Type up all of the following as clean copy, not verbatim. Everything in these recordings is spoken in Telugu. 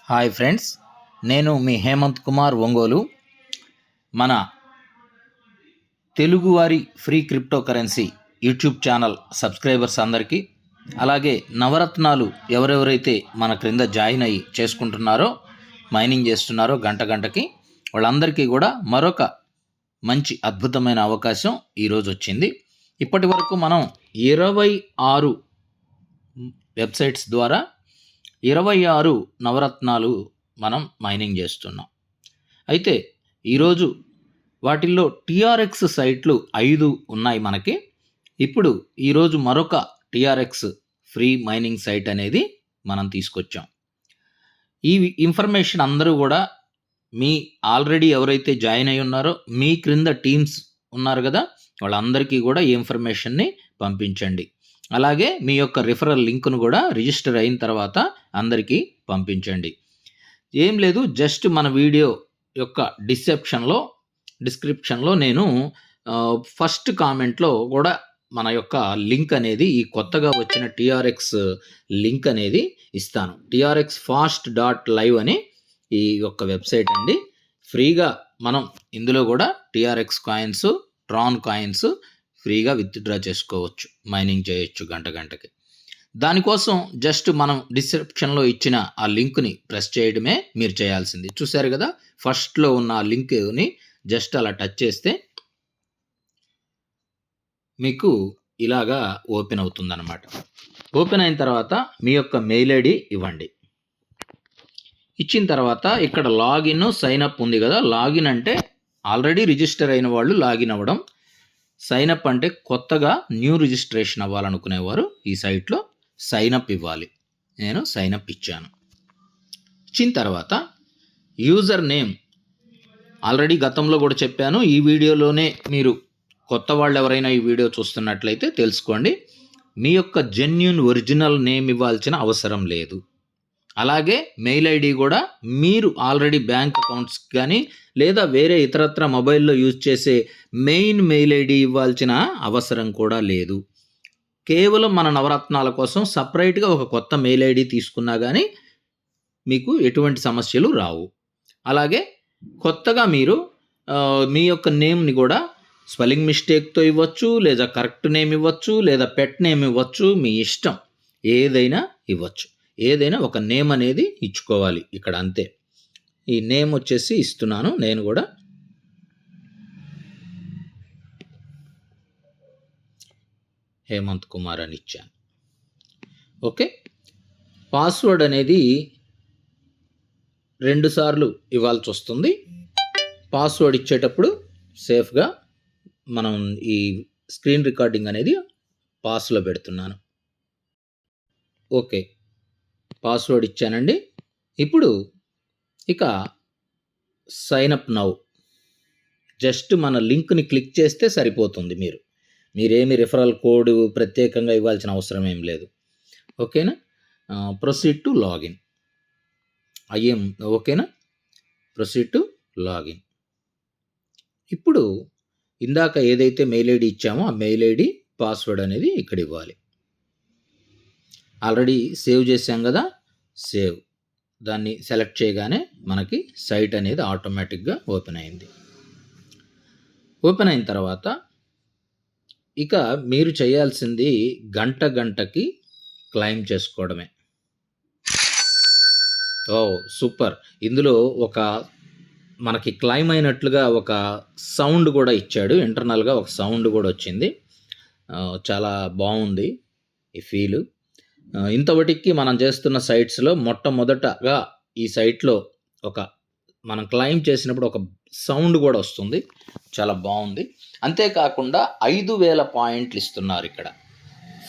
హాయ్ ఫ్రెండ్స్, నేను మీ హేమంత్ కుమార్ ఒంగోలు. మన తెలుగువారి free crypto currency YouTube channel subscribers అందరికీ, అలాగే నవరత్నాలు ఎవరెవరైతే మన క్రింద జాయిన్ అయ్యి చేసుకుంటున్నారో, మైనింగ్ చేస్తున్నారో గంటకి, వాళ్ళందరికీ కూడా మరొక మంచి అద్భుతమైన అవకాశం ఈరోజు వచ్చింది. ఇప్పటి వరకు మనం 26 వెబ్సైట్స్ ద్వారా 26 నవరత్నాలు మనం మైనింగ్ చేస్తున్నాం. అయితే ఈరోజు వాటిల్లో టీఆర్ఎక్స్ సైట్లు 5 ఉన్నాయి మనకి. ఇప్పుడు ఈరోజు మరొక టీఆర్ఎక్స్ ఫ్రీ మైనింగ్ సైట్ అనేది మనం తీసుకొచ్చాం. ఈ ఇన్ఫర్మేషన్ అందరూ కూడా మీ ఆల్రెడీ ఎవరైతే జాయిన్ అయి ఉన్నారో, మీ క్రింద టీమ్స్ ఉన్నారు కదా, వాళ్ళందరికీ కూడా ఈ ఇన్ఫర్మేషన్ని పంపించండి. అలాగే మీ యొక్క రిఫరల్ లింక్ను కూడా రిజిస్టర్ అయిన తర్వాత అందరికీ పంపించండి. ఏం లేదు, జస్ట్ మన వీడియో యొక్క డిస్క్రిప్షన్లో నేను ఫస్ట్ కామెంట్లో కూడా మన యొక్క లింక్ అనేది, ఈ కొత్తగా వచ్చిన టీఆర్ఎక్స్ లింక్ అనేది ఇస్తాను. TRXFast.live అని ఈ యొక్క వెబ్సైట్ అండి. ఫ్రీగా మనం ఇందులో కూడా టీఆర్ఎక్స్ కాయిన్స్, ట్రాన్ కాయిన్స్ ఫ్రీగా విత్డ్రా చేసుకోవచ్చు, మైనింగ్ చేయొచ్చు గంటకి. దానికోసం జస్ట్ మనం డిస్క్రిప్షన్లో ఇచ్చిన ఆ లింక్ని ప్రెస్ చేయడమే మీరు చేయాల్సింది. చూశారు కదా, ఫస్ట్లో ఉన్న ఆ లింక్ని జస్ట్ అలా టచ్ చేస్తే మీకు ఇలాగా ఓపెన్ అవుతుందన్నమాట. ఓపెన్ అయిన తర్వాత మీ యొక్క మెయిల్ ఐడి ఇవ్వండి. ఇచ్చిన తర్వాత ఇక్కడ లాగిన్, సైన్అప్ ఉంది కదా. లాగిన్ అంటే ఆల్రెడీ రిజిస్టర్ అయిన వాళ్ళు లాగిన్ అవ్వడం. సైన్అప్ అంటే కొత్తగా న్యూ రిజిస్ట్రేషన్ అవ్వాలనుకునేవారు ఈ సైట్లో సైన్అప్ ఇవ్వాలి. నేను సైన్అప్ ఇచ్చాను. ఇచ్చిన తర్వాత యూజర్ నేమ్ ఆల్రెడీ గతంలో కూడా చెప్పాను. ఈ వీడియోలోనే మీరు కొత్త వాళ్ళు ఎవరైనా ఈ వీడియో చూస్తున్నట్లయితే తెలుసుకోండి, మీ యొక్క జెన్యూన్ ఒరిజినల్ నేమ్ ఇవ్వాల్సిన అవసరం లేదు. అలాగే మెయిల్ ఐడి కూడా మీరు ఆల్రెడీ బ్యాంక్ అకౌంట్స్ కానీ లేదా వేరే ఇతరత్ర మొబైల్లో యూజ్ చేసే మెయిన్ మెయిల్ ఐడి ఇవ్వాల్సిన అవసరం కూడా లేదు. కేవలం మన నవరత్నాల కోసం సపరేట్గా ఒక కొత్త మెయిల్ ఐడి తీసుకున్నా కానీ మీకు ఎటువంటి సమస్యలు రావు. అలాగే కొత్తగా మీరు మీ యొక్క నేమ్ని కూడా స్పెల్లింగ్ మిస్టేక్తో ఇవ్వచ్చు, లేదా కరెక్ట్ నేమ్ ఇవ్వచ్చు, లేదా పెట్ నేమ్ ఇవ్వచ్చు, మీ ఇష్టం, ఏదైనా ఇవ్వచ్చు. ఏదైనా ఒక నేమ్ అనేది ఇచ్చుకోవాలి ఇక్కడ, అంతే. ఈ నేమ్ వచ్చేసి ఇస్తున్నాను నేను కూడా. హేమంత్ కుమార్ అని ఇచ్చాను. ఓకే. పాస్వర్డ్ అనేది 2 సార్లు ఇవ్వాల్సి వస్తుంది. పాస్వర్డ్ ఇచ్చేటప్పుడు సేఫ్గా మనం ఈ స్క్రీన్ రికార్డింగ్ అనేది పాస్లో పెడుతున్నాను. ఓకే, పాస్వర్డ్ ఇచ్చానండి. ఇప్పుడు ఇక సైన్అప్ నౌ, జస్ట్ మన లింక్ని క్లిక్ చేస్తే సరిపోతుంది. మీరేమి రిఫరల్ కోడ్ ప్రత్యేకంగా ఇవ్వాల్సిన అవసరం ఏం లేదు. ఓకేనా. Proceed to login. ఓకేనా. Proceed to login. ఇప్పుడు ఇందాక ఏదైతే మెయిల్ ఐడి ఇచ్చామో ఆ మెయిల్ ఐడి, పాస్వర్డ్ అనేది ఇక్కడ ఇవ్వాలి. ఆల్రెడీ సేవ్ చేసాం కదా, సేవ్ దాన్ని సెలెక్ట్ చేయగానే మనకి సైట్ అనేది ఆటోమేటిక్గా ఓపెన్ అయింది. ఓపెన్ అయిన తర్వాత ఇక మీరు చేయాల్సింది గంటకి క్లైమ్ చేసుకోవడమే. ఓ సూపర్. ఇందులో ఒక మనకి క్లైమ్ అయినట్లుగా ఒక సౌండ్ కూడా ఇచ్చాడు, ఇంటర్నల్గా ఒక సౌండ్ కూడా వచ్చింది. చాలా బాగుంది ఈ ఫీలు. ఇంతవరకు మనం చేస్తున్న సైట్స్లో మొట్టమొదటగా ఈ సైట్లో మనం క్లైమ్ చేసినప్పుడు ఒక సౌండ్ కూడా వస్తుంది, చాలా బాగుంది. అంతేకాకుండా 5,000 పాయింట్లు ఇస్తున్నారు ఇక్కడ.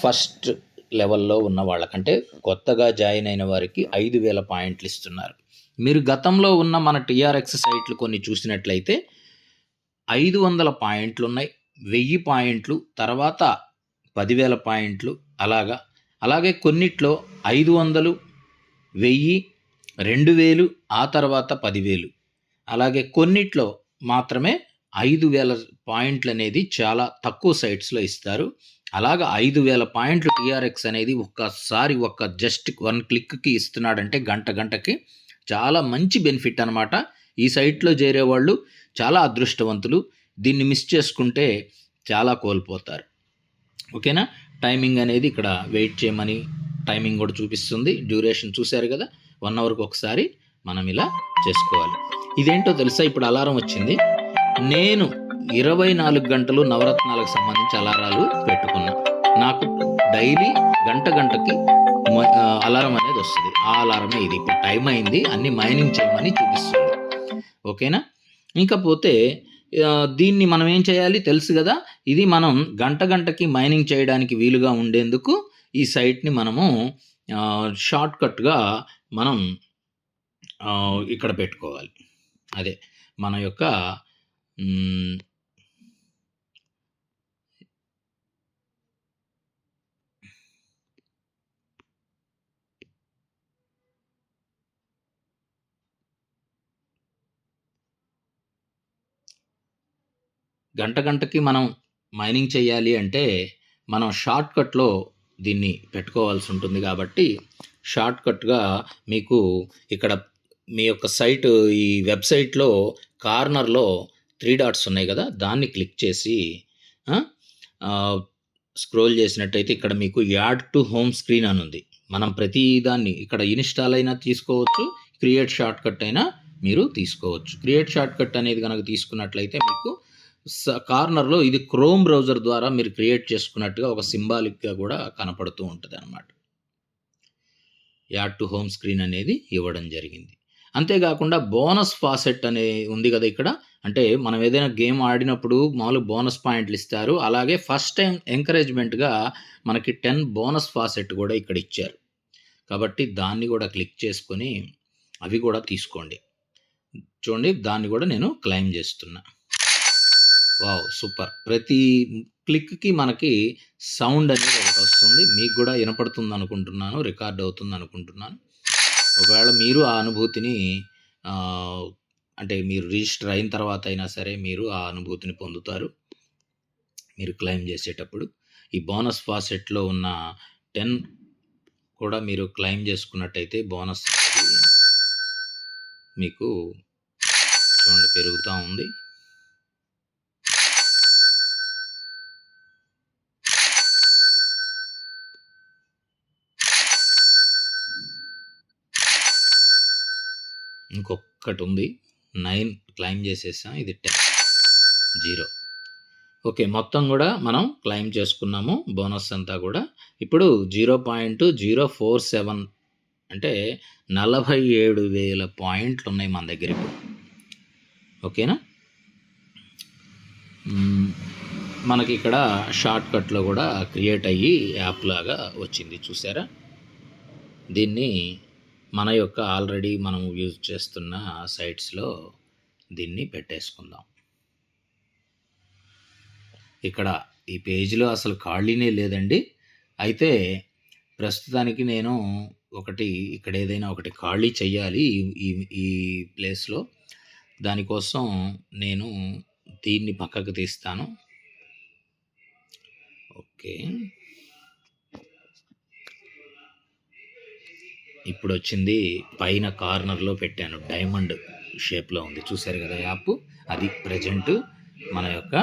ఫస్ట్ లెవెల్లో ఉన్న వాళ్ళకంటే కొత్తగా జాయిన్ అయిన వారికి 5,000 పాయింట్లు ఇస్తున్నారు. మీరు గతంలో ఉన్న మన టీఆర్ఎక్స్ సైట్లు కొన్ని చూసినట్లయితే 500 పాయింట్లు ఉన్నాయి, 1000 పాయింట్లు, తర్వాత 10,000 పాయింట్లు, అలాగే కొన్నిట్లో 500, 1000, 2000, ఆ తర్వాత 10,000. అలాగే కొన్నిట్లో మాత్రమే 5,000 పాయింట్లు అనేది చాలా తక్కువ సైట్స్లో ఇస్తారు. అలాగా 5,000 పాయింట్లు టీఆర్ఎక్స్ అనేది ఒక్కసారి జస్ట్ 1 క్లిక్కి ఇస్తున్నాడంటే గంటకి చాలా మంచి బెనిఫిట్ అనమాట. ఈ సైట్లో చేరేవాళ్ళు చాలా అదృష్టవంతులు. దీన్ని మిస్ చేసుకుంటే చాలా కోల్పోతారు. ఓకేనా? టైమింగ్ అనేది ఇక్కడ వెయిట్ చేయమని టైమింగ్ కూడా చూపిస్తుంది. డ్యూరేషన్ చూశారు కదా, 1 అవర్కి ఒకసారి మనం ఇలా చేసుకోవాలి. ఇదేంటో తెలుసా? ఇప్పుడు అలారం వచ్చింది. నేను 24 గంటలు నవరత్నాలకు సంబంధించి అలారాలు పెట్టుకున్నా. నాకు డైలీ గంటకి అలారం అనేది వస్తుంది. ఆ అలారమే ఇది. ఇప్పుడు టైం అయింది, అన్ని మైనింగ్ చేయమని చూపిస్తుంది. ఓకేనా? ఇంకపోతే దీన్ని మనం ఏం చేయాలి తెలుసు కదా. ఇది మనం గంటకి మైనింగ్ చేయడానికి వీలుగా ఉండేందుకు ఈ సైట్ని మనము షార్ట్కట్గా మనం ఇక్కడ పెట్టుకోవాలి. అదే మన యొక్క గంటకి మనం మైనింగ్ చేయాలి అంటే మనం షార్ట్కట్లో దీన్ని పెట్టుకోవాల్సి ఉంటుంది. కాబట్టి షార్ట్కట్గా మీకు ఇక్కడ మీ యొక్క సైట్, ఈ వెబ్సైట్లో కార్నర్లో 3 డాట్స్ ఉన్నాయి కదా, దాన్ని క్లిక్ చేసి స్క్రోల్ చేసినట్టయితే ఇక్కడ మీకు యాడ్ టు హోమ్ స్క్రీన్ అని ఉంది. మనం ప్రతి దాన్ని ఇక్కడ ఇన్స్టాల్ అయినా తీసుకోవచ్చు, క్రియేట్ షార్ట్కట్ అయినా మీరు తీసుకోవచ్చు. క్రియేట్ షార్ట్కట్ అనేది కనుక తీసుకున్నట్లయితే మీకు కార్నర్లో ఇది క్రోమ్ బ్రౌజర్ ద్వారా మీరు క్రియేట్ చేసుకున్నట్టుగా ఒక సింబాలిక్గా కూడా కనపడుతూ ఉంటుంది అన్నమాట. యాడ్ టు హోమ్ స్క్రీన్ అనేది ఇవ్వడం జరిగింది. అంతేకాకుండా బోనస్ ఫాసెట్ అనే ఉంది కదా ఇక్కడ, అంటే మనం ఏదైనా గేమ్ ఆడినప్పుడు మామూలు బోనస్ పాయింట్లు ఇస్తారు. అలాగే ఫస్ట్ టైం ఎంకరేజ్మెంట్గా మనకి 10 బోనస్ ఫాసెట్ కూడా ఇక్కడ ఇచ్చారు. కాబట్టి దాన్ని కూడా క్లిక్ చేసుకొని అవి కూడా తీసుకోండి. చూడండి, దాన్ని కూడా నేను క్లెయిమ్ చేస్తున్నా. Wow, super. ప్రతి క్లిక్కి మనకి సౌండ్ అనేది ఒకటి వస్తుంది. మీకు కూడా వినపడుతుంది అనుకుంటున్నాను, రికార్డ్ అవుతుంది అనుకుంటున్నాను. ఒకవేళ మీరు ఆ అనుభూతిని అంటే మీరు రిజిస్టర్ అయిన తర్వాత అయినా సరే మీరు ఆ అనుభూతిని పొందుతారు మీరు క్లెయిమ్ చేసేటప్పుడు. ఈ బోనస్ ఫాసెట్లో ఉన్న 10 కూడా మీరు క్లెయిమ్ చేసుకున్నట్టయితే బోనస్ అనేది మీకు చూడండి పెరుగుతూ ఉంది. ఇంకొకటి ఉంది, 9 క్లెయిమ్ చేసేసాం. ఇది 10, 0. ఓకే, మొత్తం కూడా మనం క్లెయిమ్ చేసుకున్నాము బోనస్ అంతా కూడా. ఇప్పుడు 0.047 అంటే 47,000 పాయింట్లు ఉన్నాయి మన దగ్గర ఇప్పుడు. ఓకేనా? మనకి ఇక్కడ షార్ట్కట్లో కూడా క్రియేట్ అయ్యి యాప్ లాగా వచ్చింది, చూసారా? దీన్ని మన యొక్క ఆల్రెడీ మనం యూజ్ చేస్తున్న సైట్స్లో దీన్ని పెట్టేసుకుందాం. ఇక్కడ ఈ పేజీలో అసలు ఖాళీనే లేదండి. అయితే ప్రస్తుతానికి నేను ఇక్కడ ఏదైనా ఒకటి ఖాళీ చెయ్యాలి ఈ ప్లేస్లో. దానికోసం నేను దీన్ని పక్కకు తీస్తాను. ఓకే, ఇప్పుడు వచ్చింది పైన కార్నర్లో పెట్టాను, డైమండ్ షేప్లో ఉంది, చూసారు కదా యాప్. అది ప్రజెంట్ మన యొక్క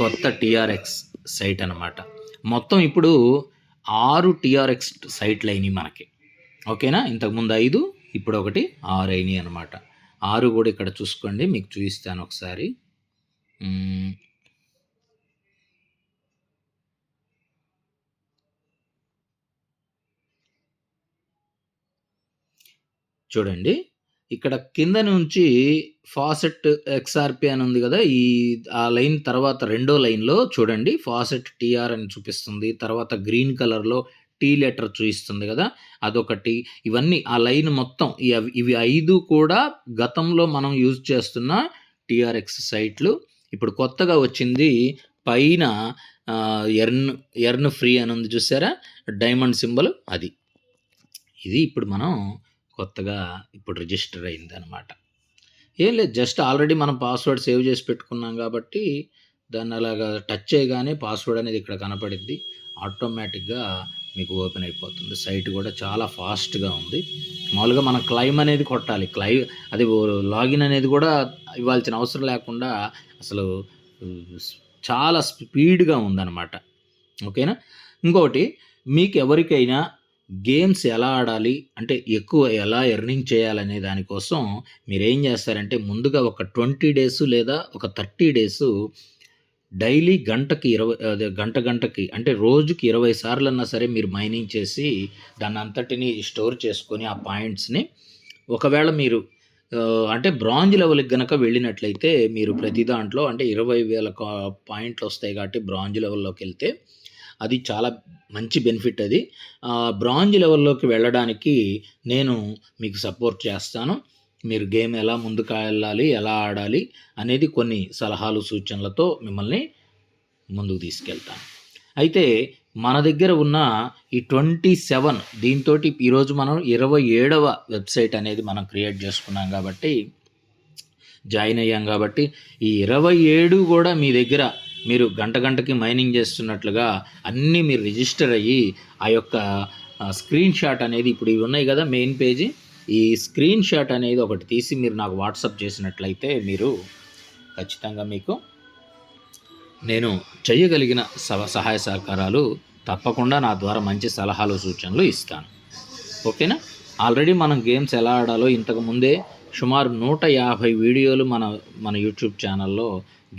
కొత్త టీఆర్ఎక్స్ సైట్ అన్నమాట. మొత్తం ఇప్పుడు 6 టీఆర్ఎక్స్ సైట్లు అయినాయి మనకి. ఓకేనా? ఇంతకుముందు 5, ఇప్పుడు ఒకటి 6 అయినాయి అనమాట. 6 కూడా ఇక్కడ చూసుకోండి, మీకు చూపిస్తాను ఒకసారి. చూడండి, ఇక్కడ కింద నుంచి ఫాసెట్ ఎక్స్ఆర్పి అని ఉంది కదా, ఆ లైన్ తర్వాత రెండో లైన్లో చూడండి ఫాసెట్ టీఆర్ అని చూపిస్తుంది. తర్వాత గ్రీన్ కలర్లో టీ లెటర్ చూపిస్తుంది కదా, అదొకటి. ఇవన్నీ ఆ లైన్ మొత్తం ఇవి 5 కూడా గతంలో మనం యూజ్ చేస్తున్న టీఆర్ఎక్స్ సైట్లు. ఇప్పుడు కొత్తగా వచ్చింది పైన ఎర్న్ ఫ్రీ అని ఉంది, చూసారా? డైమండ్ సింబల్ అది. ఇది ఇప్పుడు మనం కొత్తగా ఇప్పుడు రిజిస్టర్ అయింది అనమాట. ఏం లేదు, జస్ట్ ఆల్రెడీ మనం పాస్వర్డ్ సేవ్ చేసి పెట్టుకున్నాం కాబట్టి దాన్ని అలాగా టచ్ చేయగానే పాస్వర్డ్ అనేది ఇక్కడ కనపడిద్ది. ఆటోమేటిక్గా మీకు ఓపెన్ అయిపోతుంది. సైట్ కూడా చాలా ఫాస్ట్గా ఉంది. మామూలుగా మనం క్లైమ్ అనేది కొట్టాలి, అది లాగిన్ అనేది కూడా ఇవ్వాల్సిన అవసరం లేకుండా అసలు చాలా స్పీడ్గా ఉందన్నమాట. ఓకేనా. ఇంకొకటి, మీకు ఎవరికైనా గేమ్స్ ఎలా ఆడాలి అంటే ఎక్కువ ఎలా ఎర్నింగ్ చేయాలనే దానికోసం మీరేం చేస్తారంటే, ముందుగా ఒక 20 డేస్ లేదా ఒక 30 డేస్ డైలీ గంటకి అంటే రోజుకి 20 సార్లన్నా సరే మీరు మైనింగ్ చేసి దాన్ని అంతటిని స్టోర్ చేసుకొని ఆ పాయింట్స్ని, ఒకవేళ మీరు అంటే బ్రాంజ్ లెవెల్కి గనక వెళ్ళినట్లయితే మీరు ప్రతి దాంట్లో అంటే 20,000 పాయింట్లు వస్తాయి కాబట్టి బ్రాంజ్ లెవెల్లోకి వెళ్తే అది చాలా మంచి బెనిఫిట్. అది బ్రాంజ్ లెవెల్లోకి వెళ్ళడానికి నేను మీకు సపోర్ట్ చేస్తాను. మీరు గేమ్ ఎలా ముందుకు వెళ్ళాలి, ఎలా ఆడాలి అనేది కొన్ని సలహాలు సూచనలతో మిమ్మల్ని ముందుకు తీసుకెళ్తాను. అయితే మన దగ్గర ఉన్న ఈ 27 దీంతో ఈరోజు మనం 27వ వెబ్సైట్ అనేది మనం క్రియేట్ చేసుకున్నాం కాబట్టి, జాయిన్ అయ్యాం కాబట్టి, ఈ 27 కూడా మీ దగ్గర మీరు గంటకి మైనింగ్ చేస్తున్నట్లుగా అన్నీ మీరు రిజిస్టర్ అయ్యి ఆ యొక్క స్క్రీన్ షాట్ అనేది, ఇప్పుడు ఇవి ఉన్నాయి కదా మెయిన్ పేజీ, ఈ స్క్రీన్ షాట్ అనేది ఒకటి తీసి మీరు నాకు వాట్సాప్ చేసినట్లయితే మీరు ఖచ్చితంగా మీకు నేను చేయగలిగిన సహాయ సహకారాలు తప్పకుండా నా ద్వారా మంచి సలహాలు సూచనలు ఇస్తాను. ఓకేనా. ఆల్రెడీ మనం గేమ్స్ ఎలా ఆడాలో ఇంతకుముందే సుమారు 150 వీడియోలు మన యూట్యూబ్ ఛానల్లో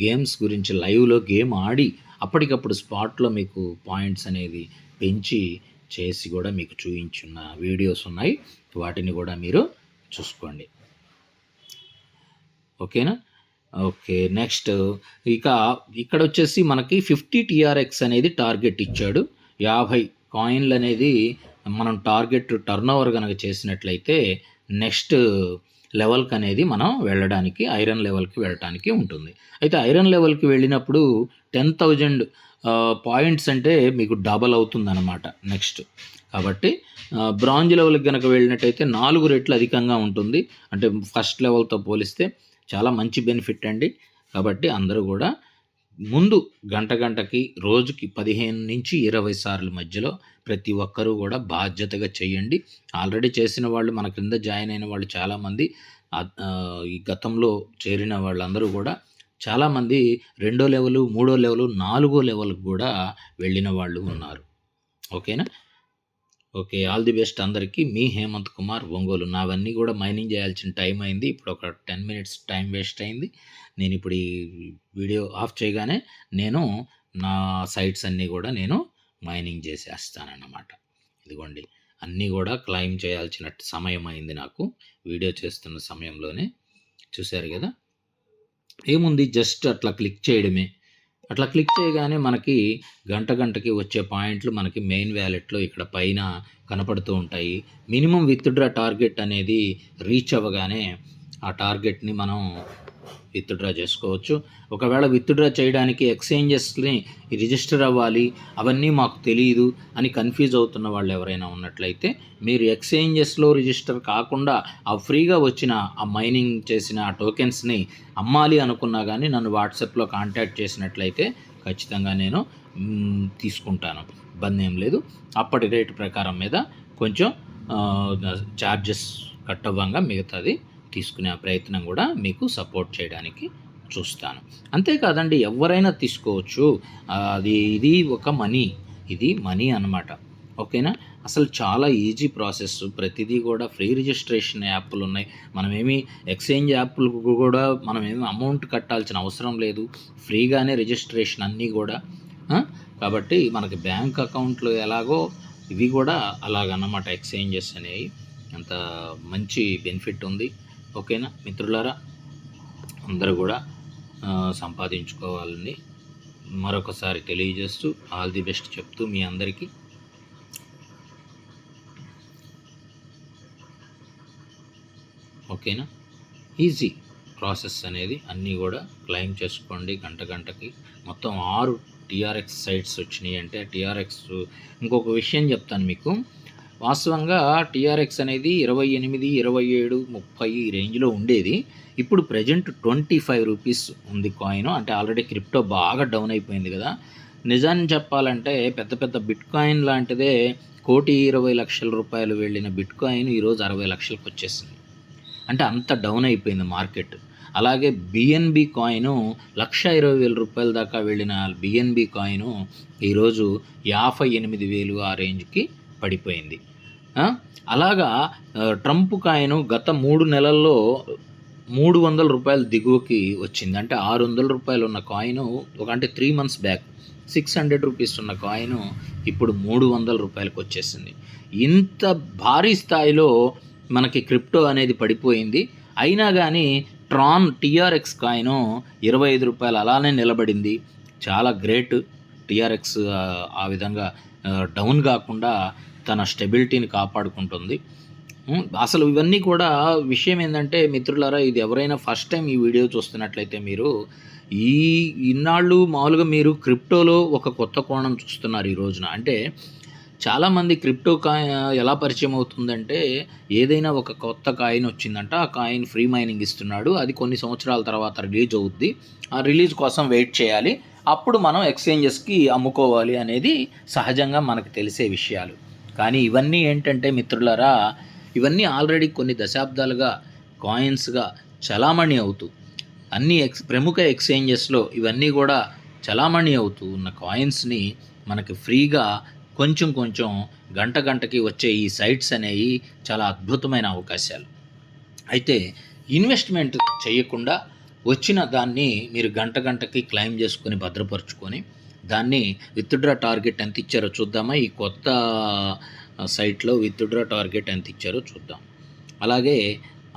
గేమ్స్ గురించి లైవ్లో గేమ్ ఆడి అప్పటికప్పుడు స్పాట్లో మీకు పాయింట్స్ అనేది పెంచి చేసి కూడా మీకు చూపించున్న వీడియోస్ ఉన్నాయి. వాటిని కూడా మీరు చూసుకోండి. ఓకేనా. ఓకే. నెక్స్ట్ ఇక్కడ వచ్చేసి మనకి 50 TRX అనేది టార్గెట్ ఇచ్చాడు. 50 కాయిన్లు అనేది మనం టార్గెట్ టర్నోవర్ కనుక చేసినట్లయితే నెక్స్ట్ లెవెల్కి అనేది మనం వెళ్ళడానికి, ఐరన్ లెవెల్కి వెళ్ళడానికి ఉంటుంది. అయితే ఐరన్ లెవెల్కి వెళ్ళినప్పుడు 10,000 పాయింట్స్ అంటే మీకు డబల్ అవుతుందన్నమాట నెక్స్ట్. కాబట్టి బ్రాంజ్ లెవెల్కి కనుక వెళ్ళినట్టయితే 4 రెట్లు అధికంగా ఉంటుంది. అంటే ఫస్ట్ లెవెల్తో పోలిస్తే చాలా మంచి బెనిఫిట్ అండి. కాబట్టి అందరూ కూడా ముందు గంటకి రోజుకి 15 నుంచి 20 సార్లు మధ్యలో ప్రతి ఒక్కరూ కూడా బాధ్యతగా చేయండి. ఆల్రెడీ చేసిన వాళ్ళు, మన క్రింద జాయిన్ అయిన వాళ్ళు చాలామంది, ఈ గతంలో చేరిన వాళ్ళందరూ కూడా చాలామంది 2వ లెవెలు, 3వ లెవెలు, 4వ లెవెల్కి కూడా వెళ్ళిన వాళ్ళు ఉన్నారు. ఓకేనా. ఓకే. ఆల్ ది బెస్ట్ అందరికీ. మీ హేమంత్ కుమార్, ఒంగోలు. నావన్నీ కూడా మైనింగ్ చేయాల్సిన టైం అయింది. ఇప్పుడు ఒక 10 మినిట్స్ టైం వేస్ట్ అయింది. నేను ఇప్పుడు ఈ వీడియో ఆఫ్ చేయగానే నేను నా సైట్స్ అన్నీ కూడా నేను మైనింగ్ చేసేస్తానన్నమాట. ఇదిగోండి, అన్నీ కూడా క్లైమ్ చేయాల్సిన సమయం అయింది నాకు వీడియో చేస్తున్న సమయంలోనే. చూశారు కదా. ఏముంది, జస్ట్ అట్లా క్లిక్ చేయడమే. అట్లా క్లిక్ చేయగానే మనకి గంటకి వచ్చే పాయింట్లు మనకి మెయిన్ వ్యాలెట్లో ఇక్కడ పైన కనపడుతూ ఉంటాయి. మినిమం విత్డ్రా టార్గెట్ అనేది రీచ్ అవ్వగానే ఆ టార్గెట్ని మనం విత్డ్రా చేసుకోవచ్చు. ఒకవేళ విత్డ్రా చేయడానికి ఎక్స్చేంజెస్ని రిజిస్టర్ అవ్వాలి, అవన్నీ మాకు తెలియదు అని కన్ఫ్యూజ్ అవుతున్న వాళ్ళు ఎవరైనా ఉన్నట్లయితే, మీరు ఎక్స్చేంజెస్లో రిజిస్టర్ కాకుండా ఆ ఫ్రీగా వచ్చిన ఆ మైనింగ్ చేసిన ఆ టోకెన్స్ని అమ్మాలి అనుకున్నా కానీ నన్ను వాట్సాప్లో కాంటాక్ట్ చేసినట్లయితే ఖచ్చితంగా నేను తీసుకుంటాను, ఇబ్బంది ఏం లేదు. అప్పటి రేటు ప్రకారం మీద కొంచెం ఛార్జెస్ కట్ అవ్వంగా మిగతాది తీసుకునే ప్రయత్నం కూడా మీకు సపోర్ట్ చేయడానికి చూస్తాను. అంతేకాదండి, ఎవరైనా తీసుకోవచ్చు. ఇది ఒక ఇది మనీ అన్నమాట. ఓకేనా. అసలు చాలా ఈజీ ప్రాసెస్. ప్రతిదీ కూడా ఫ్రీ రిజిస్ట్రేషన్ యాప్లు ఉన్నాయి. మనమేమి ఎక్స్చేంజ్ యాప్లకు కూడా మనమేమి అమౌంట్ కట్టాల్సిన అవసరం లేదు. ఫ్రీగానే రిజిస్ట్రేషన్ అన్నీ కూడా. కాబట్టి మనకి బ్యాంక్ అకౌంట్లు ఎలాగో ఇవి కూడా అలాగన్నమాట. ఎక్స్చేంజెస్ అనేవి అంత మంచి బెనిఫిట్ ఉంది. ఓకేనా మిత్రులారా, అందరూ కూడా సంపాదించుకోవాలని మరొకసారి తెలియజేస్తూ ఆల్ ది బెస్ట్ చెప్తూ మీ అందరికీ ఓకేనా. ఈజీ ప్రాసెస్ అనేది అన్నీ కూడా క్లైమ్ చేసుకోండి. గంటకి మొత్తం 6 TRX సైట్స్ వచ్చినాయి. అంటే TRX ఇంకొక విషయం చెప్తాను మీకు. వాస్తవంగా TRX అనేది 28, 27, 30 ఈ రేంజ్లో ఉండేది. ఇప్పుడు ప్రజెంట్ 25 రూపీస్ ఉంది కాయిన్. అంటే ఆల్రెడీ క్రిప్టో బాగా డౌన్ అయిపోయింది కదా. నిజాన్ని చెప్పాలంటే పెద్ద పెద్ద బిట్‌కాయిన్ లాంటిదే 1,20,00,000 వెళ్ళిన బిట్‌కాయిన్ ఈరోజు 60 లక్షలకు వచ్చేసింది. అంటే అంత డౌన్ అయిపోయింది మార్కెట్. అలాగే బిఎన్బి కాయిను రూ. 1,20,000 దాకా వెళ్ళిన బిఎన్బి కాయిను ఈరోజు 58,000 ఆ రేంజ్కి పడిపోయింది. అలాగా ట్రంప్ కాయిను గత 3 నెలల్లో రూ. 300 దిగువకి వచ్చింది. అంటే రూ. 600 ఉన్న కాయిను అంటే 3 మంత్స్ బ్యాక్ ₹600 ఉన్న కాయిను ఇప్పుడు రూ. 300కి వచ్చేసింది. ఇంత భారీ స్థాయిలో మనకి క్రిప్టో అనేది పడిపోయింది. అయినా కానీ టీఆర్ఎక్స్ కాయిను రూ. 25 అలానే నిలబడింది. చాలా గ్రేట్. టీఆర్ఎక్స్ ఆ విధంగా డౌన్ కాకుండా తన స్టెబిలిటీని కాపాడుకుంటుంది. అసలు ఇవన్నీ కూడా విషయం ఏంటంటే మిత్రులారా, ఇది ఎవరైనా ఫస్ట్ టైం ఈ వీడియో చూస్తున్నట్లయితే మీరు ఇన్నాళ్ళు మామూలుగా మీరు క్రిప్టోలో ఒక కొత్త కోణం చూస్తున్నారు ఈ రోజున. అంటే చాలామంది క్రిప్టో ఎలా పరిచయం అవుతుందంటే, ఏదైనా ఒక కొత్త కాయిన్ వచ్చిందంట, ఆ కాయిన్ ఫ్రీ మైనింగ్ ఇస్తున్నాడు, అది కొన్ని సంవత్సరాల తర్వాత రిలీజ్ అవుద్ది, ఆ రిలీజ్ కోసం వెయిట్ చేయాలి, అప్పుడు మనం ఎక్స్చేంజెస్కి అమ్ముకోవాలి అనేది సహజంగా మనకు తెలిసే విషయాలు. కానీ ఇవన్నీ ఏంటంటే మిత్రులారా, ఇవన్నీ ఆల్రెడీ కొన్ని దశాబ్దాలుగా కాయిన్స్గా చలామణి అవుతూ అన్ని ప్రముఖ ఎక్స్చేంజెస్లో ఇవన్నీ కూడా చలామణి అవుతూ ఉన్న కాయిన్స్ని మనకి ఫ్రీగా కొంచెం కొంచెం గంటకి వచ్చే ఈ సైట్స్ అనేవి చాలా అద్భుతమైన అవకాశాలు. అయితే ఇన్వెస్ట్మెంట్ చేయకుండా వచ్చిన దాన్ని మీరు గంటకి క్లెయిమ్ చేసుకొని భద్రపరుచుకొని దాన్ని విత్డ్రా టార్గెట్ ఎంత ఇచ్చారో చూద్దామా. ఈ కొత్త సైట్లో విత్డ్రా టార్గెట్ ఎంత ఇచ్చారో చూద్దాం. అలాగే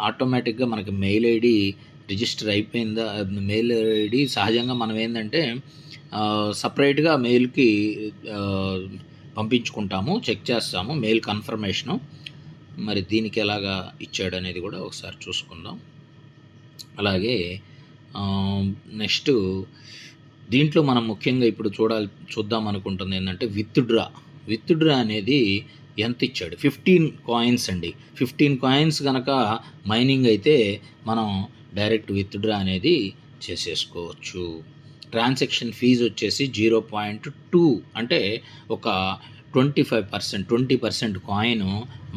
ఆటోమేటిక్గా మనకి మెయిల్ ఐడి రిజిస్టర్ అయిపోయిందా. మెయిల్ ఐడి సహజంగా మనం ఏంటంటే సపరేట్గా మెయిల్కి పంపించుకుంటాము, చెక్ చేస్తాము మెయిల్ కన్ఫర్మేషను. మరి దీనికి ఎలాగా ఇచ్చాడు అనేది కూడా ఒకసారి చూసుకుందాం. అలాగే నెక్స్ట్ దీంట్లో మనం ముఖ్యంగా ఇప్పుడు చూద్దాం అనుకుంటుంది ఏంటంటే విత్డ్రా అనేది ఎంత ఇచ్చాడు. 15 కాయిన్స్ అండి. 15 కాయిన్స్ కనుక మైనింగ్ అయితే మనం డైరెక్ట్ విత్డ్రా అనేది చేసేసుకోవచ్చు. ట్రాన్సాక్షన్ ఫీజు వచ్చేసి 0.2, అంటే ఒక 20% కాయిన్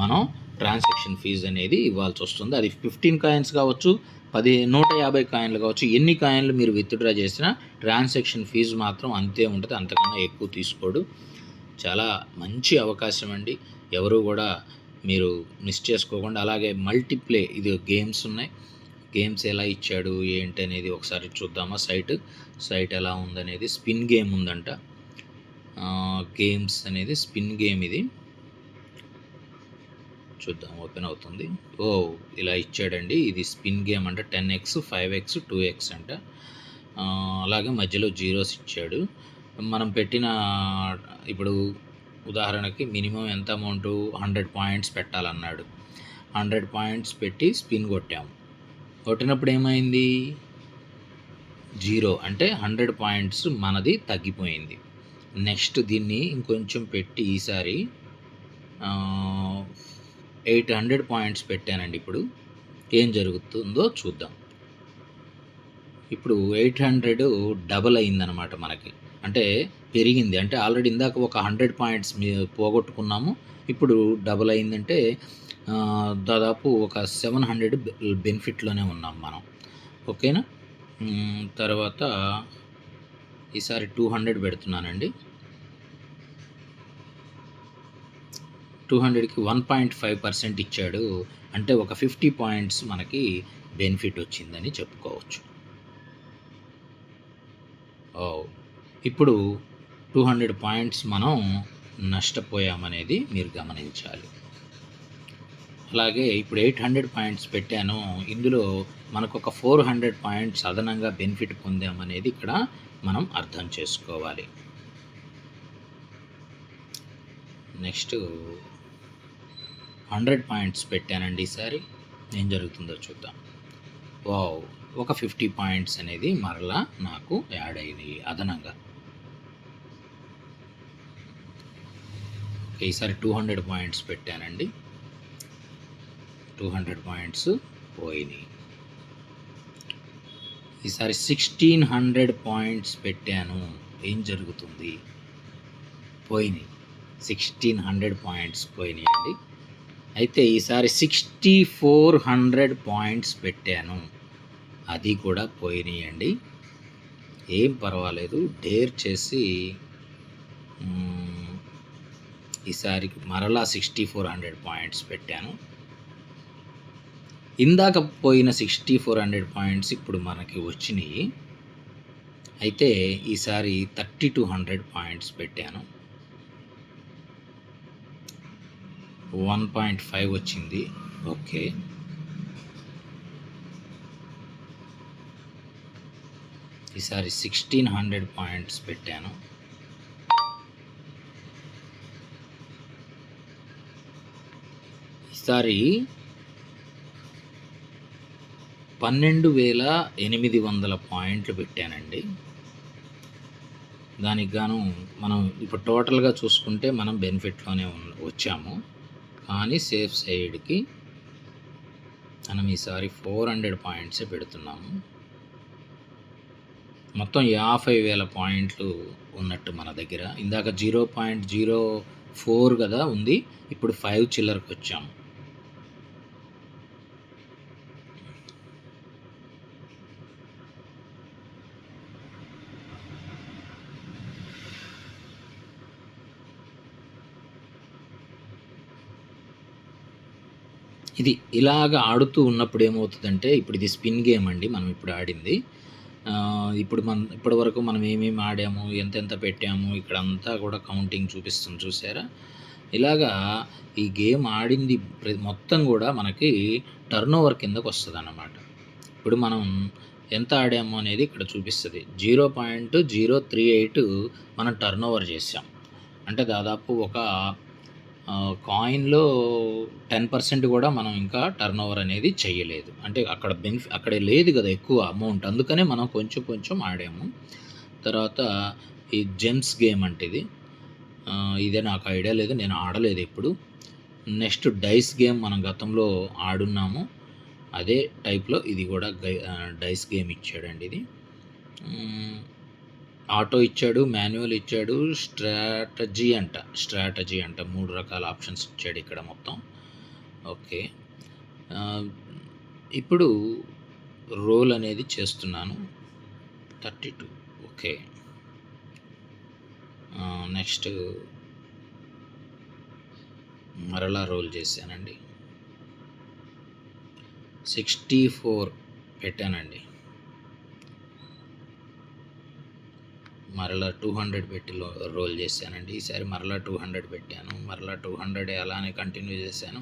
మనం ట్రాన్సాక్షన్ ఫీజు అనేది ఇవ్వాల్సి వస్తుంది. అది 15 కాయిన్స్ కావచ్చు, 150 కాయిన్లు కావచ్చు. ఎన్ని కాయిన్లు మీరు విత్డ్రా చేసినా ట్రాన్సాక్షన్ ఫీజు మాత్రం అంతే ఉంటుంది, అంతకన్నా ఎక్కువ తీసుకోడు. చాలా మంచి అవకాశం అండి, ఎవరు కూడా మీరు మిస్ చేసుకోకుండా. అలాగే మల్టీప్లే, ఇది గేమ్స్ ఉన్నాయి, గేమ్స్ ఎలా ఇచ్చాడు ఏంటి అనేది ఒకసారి చూద్దామా. సైట్ ఎలా ఉందనేది. స్పిన్ గేమ్ ఉందంట, గేమ్స్ అనేది స్పిన్ గేమ్, ఇది చూద్దాం. ఓపెన్ అవుతుంది. ఇలా ఇచ్చాడండి. ఇది స్పిన్ గేమ్ అంట. 10x 5x 2x అంట. అలాగే మధ్యలో జీరోస్ ఇచ్చాడు. మనం పెట్టిన ఇప్పుడు ఉదాహరణకి మినిమం ఎంత అమౌంట్ 100 పాయింట్స్ పెట్టాలన్నాడు. 100 పాయింట్స్ పెట్టి స్పిన్ కొట్టినప్పుడు ఏమైంది, 0, అంటే 100 పాయింట్స్ మనది తగ్గిపోయింది. నెక్స్ట్ దీన్ని ఇంకొంచెం పెట్టి ఈసారి 800 పాయింట్స్ పెట్టానండి. ఇప్పుడు ఏం జరుగుతుందో చూద్దాం. ఇప్పుడు 800 డబల్ అయిందనమాట మనకి, అంటే పెరిగింది. అంటే ఆల్రెడీ ఇందాక ఒక 100 పాయింట్స్ పోగొట్టుకున్నాము, ఇప్పుడు డబల్ అయిందంటే దాదాపు ఒక 700 బెనిఫిట్లోనే ఉన్నాం మనం. ఓకేనా. తర్వాత ఈసారి 200 పెడుతున్నానండి. 200కి 1.5% ఇచ్చాడు, అంటే ఒక 50 పాయింట్స్ మనకి బెనిఫిట్ వచ్చిందని చెప్పుకోవచ్చు. ఇప్పుడు 200 పాయింట్స్ మనం నష్టపోయామనేది మీరు గమనించాలి. అలాగే ఇప్పుడు 800 పాయింట్స్ పెట్టాను, ఇందులో మనకు ఒక 400 పాయింట్స్ అదనంగా బెనిఫిట్ పొందామనేది ఇక్కడ మనం అర్థం చేసుకోవాలి. నెక్స్ట్ 100 పాయింట్స్ పెట్టానండి. ఈసారి ఏం జరుగుతుందో చూద్దాం. ఒక 50 పాయింట్స్ అనేది మరలా నాకు యాడ్ అయ్యింది అదనంగా. ఈసారి 200 పాయింట్స్ పెట్టానండి, 200 పాయింట్స్ పోయినాయి. ఈసారి 1600 పాయింట్స్ పెట్టాను, ఏం జరుగుతుంది? పోయినాయి. 1600 పాయింట్స్ పోయినాయండి. అయితే ఈసారి 6400 పాయింట్స్ పెట్టాను, అది కూడా పోయినాయండి. ఏం పర్వాలేదు, డేర్ చేసి ఈసారి మరలా 6400 పాయింట్స్ పెట్టాను. ఇందాక పోయిన 6400 పాయింట్స్ ఇప్పుడు మనకి వచ్చినాయి. అయితే ఈసారి 3200 పాయింట్స్ పెట్టాను. 1.5 వచ్చింది. ఓకే, ఈసారి 1600 పాయింట్స్ పెట్టాను. ఈసారి 12,800 పాయింట్లు పెట్టానండి. దానికి గాను మనం ఇప్పుడు టోటల్గా చూసుకుంటే మనం బెనిఫిట్లోనే వచ్చాము. కానీ సేఫ్ సైడ్కి మనం ఈసారి 400 పాయింట్సే పెడుతున్నాము. మొత్తం 50,000 పాయింట్లు ఉన్నట్టు మన దగ్గర. ఇందాక 0.04 కదా ఉంది, ఇప్పుడు 5 చిల్లరకు వచ్చాము. ఇది ఇలాగ ఆడుతూ ఉన్నప్పుడు ఏమవుతుందంటే, ఇప్పుడు ఇది స్పిన్ గేమ్ అండి మనం ఇప్పుడు ఆడింది. ఇప్పటి వరకు మనం ఏమేమి ఆడాము, ఎంతెంత పెట్టాము, ఇక్కడంతా కూడా కౌంటింగ్ చూపిస్తుంది చూసారా. ఇలాగా ఈ గేమ్ ఆడింది మొత్తం కూడా మనకి టర్న్ ఓవర్ కిందకు వస్తుంది అన్నమాట. ఇప్పుడు మనం ఎంత ఆడాము అనేది ఇక్కడ చూపిస్తుంది. 0.038 మనం టర్న్ ఓవర్ చేసాం. అంటే దాదాపు ఒక కాయిన్లో 10% కూడా మనం ఇంకా టర్న్ ఓవర్ అనేది చేయలేదు. అంటే అక్కడ లేదు కదా ఎక్కువ అమౌంట్, అందుకనే మనం కొంచెం ఆడాము. తర్వాత ఈ జెమ్స్ గేమ్ అంటే ఇదే నాకు ఐడియా లేదు, నేను ఆడలేదు ఎప్పుడు. నెక్స్ట్ డైస్ గేమ్ మనం గతంలో ఆడున్నాము, అదే టైప్లో ఇది కూడా డైస్ గేమ్ ఇచ్చాడండి. ఇది ఆటో ఇచ్చాడు, మాన్యువల్ ఇచ్చాడు, స్ట్రాటజీ అంట 3 రకాల ఆప్షన్స్ ఇచ్చాడు ఇక్కడ మొత్తం. ఓకే, ఇప్పుడు రోల్ అనేది చేస్తున్నాను 32. ఓకే, నెక్స్ట్ మరలా రోల్ చేశానండి, 64 పెట్టానండి. మరలా 200 పెట్టి రోల్ చేశానండి. ఈసారి మరలా 200 పెట్టాను, మరలా 200 అలానే కంటిన్యూ చేశాను.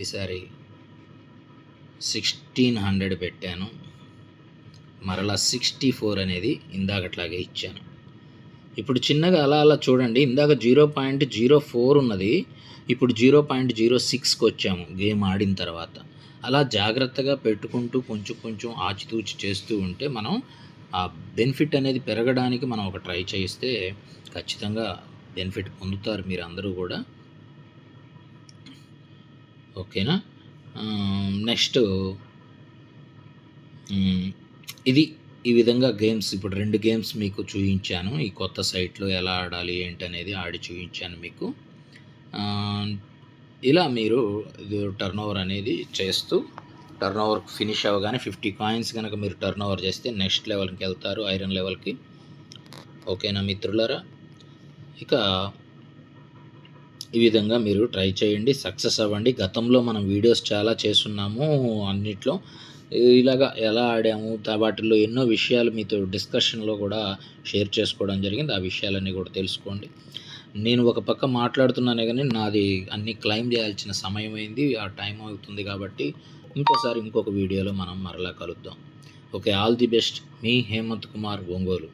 ఈసారి 1600 పెట్టాను, మరలా 64 అనేది ఇందాకట్లాగే ఇచ్చాను. ఇప్పుడు చిన్నగా అలా చూడండి, ఇందాక 0.04 ఉన్నది, ఇప్పుడు 0.06కి వచ్చాము గేమ్ ఆడిన తర్వాత. అలా జాగ్రత్తగా పెట్టుకుంటూ కొంచెం ఆచితూచి చేస్తూ ఉంటే మనం ఆ బెనిఫిట్ అనేది పెరగడానికి మనం ఒక ట్రై చేస్తే ఖచ్చితంగా బెనిఫిట్ పొందుతారు మీరు అందరూ కూడా. ఓకేనా. నెక్స్ట్ ఇది ఈ విధంగా గేమ్స్, ఇప్పుడు 2 గేమ్స్ మీకు చూపించాను. ఈ కొత్త సైట్లో ఎలా ఆడాలి ఏంటనేది ఆడి చూపించాను మీకు. ఇలా మీరు టర్న్ ఓవర్ అనేది చేస్తూ, టర్న్ ఓవర్ ఫినిష్ అవ్వగానే 50 కాయిన్స్ కనుక మీరు టర్న్ ఓవర్ చేస్తే నెక్స్ట్ లెవెల్కి వెళ్తారు, ఐరన్ లెవెల్కి. ఓకేనా మిత్రులారా. ఇక ఈ విధంగా మీరు ట్రై చేయండి, సక్సెస్ అవ్వండి. గతంలో మనం వీడియోస్ చాలా చేస్తున్నాము, అన్నిట్లో ఇలాగా ఎలా ఆడాము వాటిల్లో ఎన్నో విషయాలు మీతో డిస్కషన్లో కూడా షేర్ చేసుకోవడం జరిగింది. ఆ విషయాలన్నీ కూడా తెలుసుకోండి. నేను ఒక పక్క మాట్లాడుతున్నానే కానీ నాది అన్నీ క్లెయిమ్ చేయాల్సిన సమయం అయింది, ఆ టైం అవుతుంది. కాబట్టి ఇంకొక వీడియోలో మనం మరలా కలుద్దాం. Okay, all the best. మీ హేమంత్ కుమార్ ఒంగోలు.